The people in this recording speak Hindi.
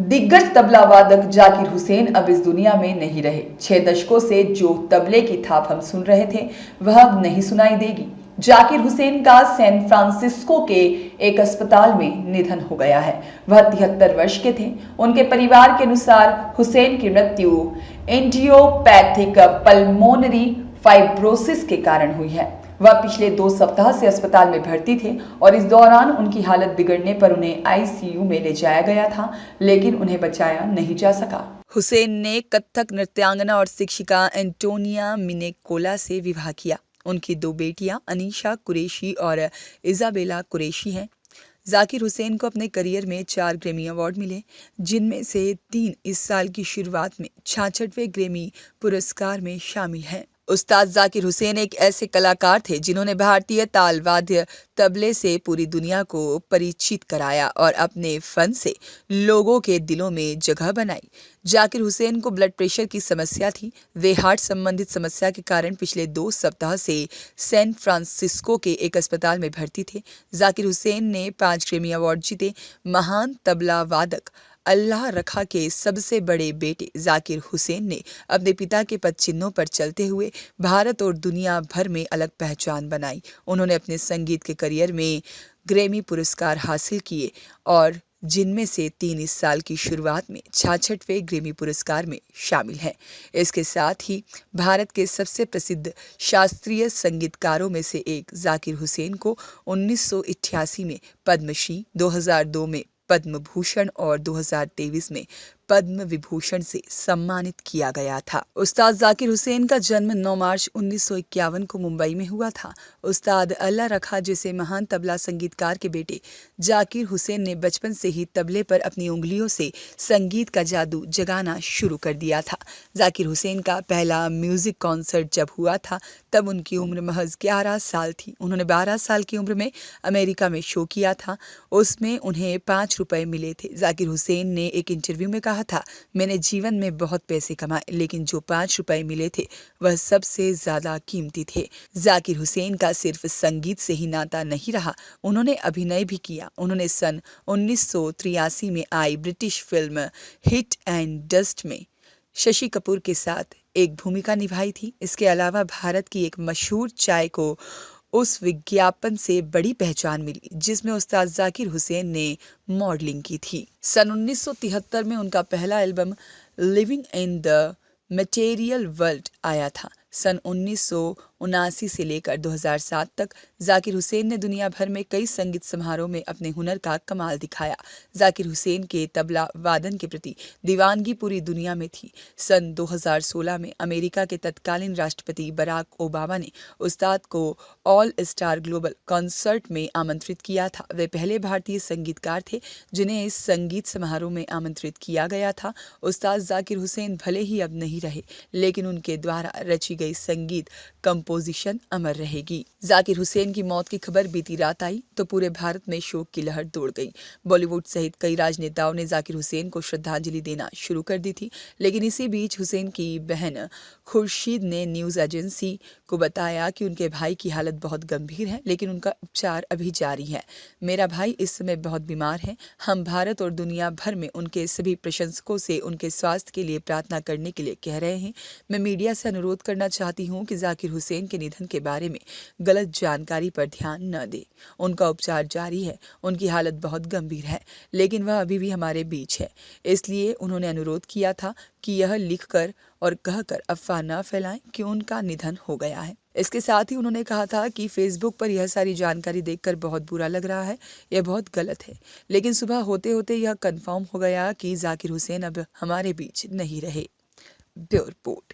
दिग्गज तबला वादक जाकिर हुसैन अब इस दुनिया में नहीं रहे। 6 दशकों से जो तबले की थाप हम सुन रहे थे वह अब नहीं सुनाई देगी। जाकिर हुसैन का सैन फ्रांसिस्को के एक अस्पताल में निधन हो गया है। वह 73 वर्ष के थे। उनके परिवार के अनुसार हुसैन की मृत्यु एंजियोपैथिक पल्मोनरी फाइब्रोसिस के कारण हुई है। वह पिछले 2 सप्ताह से अस्पताल में भर्ती थे और इस दौरान उनकी हालत बिगड़ने पर उन्हें आईसीयू में ले जाया गया था, लेकिन उन्हें बचाया नहीं जा सका। हुसैन ने कथक नृत्यांगना और शिक्षिका एंटोनिया मिनेकोला से विवाह किया। उनकी 2 बेटियां अनीशा कुरैशी और इजाबेला कुरैशी हैं। जाकिर हुसैन को अपने करियर में 4 ग्रैमी अवार्ड मिले, जिनमें से 3 इस साल की शुरुआत में 66वें ग्रैमी पुरस्कार में शामिल हैं। उस्ताद जाकिर हुसैन एक ऐसे कलाकार थे जिन्होंने भारतीय ताल वाद्य तबले से पूरी दुनिया को परिचित कराया और अपने फन से लोगों के दिलों में जगह बनाई। जाकिर हुसैन को ब्लड प्रेशर की समस्या थी। वे हार्ट संबंधित समस्या के कारण पिछले 2 सप्ताह से सैन फ्रांसिस्को के एक अस्पताल में भर्ती थे। जाकिर हुसैन ने 5 ग्रैमी अवार्ड जीते। महान तबला वादक अल्लाह रखा के सबसे बड़े बेटे जाकिर हुसैन ने अपने पिता के पद चिन्हों पर चलते हुए भारत और दुनिया भर में अलग पहचान बनाई। उन्होंने अपने संगीत के करियर में ग्रैमी पुरस्कार हासिल किए और जिनमें से 3 इस साल की शुरुआत में 66वें ग्रैमी पुरस्कार में शामिल हैं। इसके साथ ही भारत के सबसे प्रसिद्ध शास्त्रीय संगीतकारों में से एक जाकिर हुसैन को 1988 में पद्मश्री, 2002 में पद्म भूषण और 2023 में पद्म विभूषण से सम्मानित किया गया था। उस्ताद जाकिर हुसैन का जन्म 9 मार्च 1951 को मुंबई में हुआ था। उस्ताद अल्लाह रखा जैसे महान तबला संगीतकार के बेटे जाकिर हुसैन ने बचपन से ही तबले पर अपनी उंगलियों से संगीत का जादू जगाना शुरू कर दिया था। जाकिर हुसैन का पहला म्यूजिक कॉन्सर्ट जब हुआ था तब उनकी उम्र महज 11 साल थी। उन्होंने 12 साल की उम्र में अमेरिका में शो किया था। उसमें उन्हें 5 रुपए मिले थे। जाकिर हुसैन ने एक इंटरव्यू में कहा था, मैंने जीवन में बहुत पैसे कमाए, लेकिन जो 5 रुपए मिले थे वह सबसे ज्यादा कीमती थे। जाकिर हुसैन का सिर्फ संगीत से ही नाता नहीं रहा, उन्होंने अभिनय भी किया। उन्होंने सन 1983 में आई British film Heat and Dust में शशि कपूर के साथ एक भूमिका निभाई थी। इसके अलावा भारत की एक मशहूर चाय को उस विज्ञापन से बड़ी पहचान मिली जिसमें उस्ताद जाकिर हुसैन ने मॉडलिंग की थी। सन 1973 में उनका पहला album living in the material world आया था। सन 1979 से लेकर 2007 तक जाकिर हुसैन ने दुनिया भर में कई संगीत समारोह में अपने हुनर का कमाल दिखाया। जाकिर हुसैन के तबला वादन के प्रति दीवानगी पूरी दुनिया में थी। सन 2016 में अमेरिका के तत्कालीन राष्ट्रपति बराक ओबामा ने उस्ताद को ऑल स्टार ग्लोबल कॉन्सर्ट में आमंत्रित किया था। वे पहले भारतीय संगीतकार थे जिन्हें इस संगीत समारोह में आमंत्रित किया गया था। उस्ताद जाकिर हुसैन भले ही अब नहीं रहे, लेकिन उनके द्वारा रची गई संगीत कंपोजिशन अमर रहेगी। जाकिर हुसैन की मौत की खबर बीती रात आई तो पूरे भारत में शोक की लहर दौड़ गई। बॉलीवुड सहित कई राजनेताओं ने जाकिर हुसैन को श्रद्धांजलि देना शुरू कर दी थी, लेकिन इसी बीच हुसैन की बहन खुर्शीद ने न्यूज एजेंसी को बताया कि उनके भाई की हालत बहुत गंभीर है, लेकिन उनका उपचार अभी जारी है। मेरा भाई इस समय बहुत बीमार है। हम भारत और दुनिया भर में उनके सभी प्रशंसकों से उनके स्वास्थ्य के लिए प्रार्थना करने के लिए कह रहे हैं। मैं मीडिया से अनुरोध करना चाहती हूँ कि जाकिर हुसैन के निधन के बारे में गलत जानकारी पर ध्यान न दें। उनका उपचार जारी है। उनकी हालत बहुत गंभीर है, लेकिन वह अभी भी हमारे बीच है। इसलिए उन्होंने अनुरोध किया था कि यह लिखकर और कहकर अफवाह न फैलाएं कि उनका निधन हो गया है। इसके साथ ही उन्होंने कहा था कि फेसबुक पर यह सारी जानकारी देखकर बहुत बुरा लग रहा है, यह बहुत गलत है, लेकिन सुबह होते होते यह कंफर्म हो गया कि जाकिर हुसैन अब हमारे बीच नहीं रहे। Bureau report.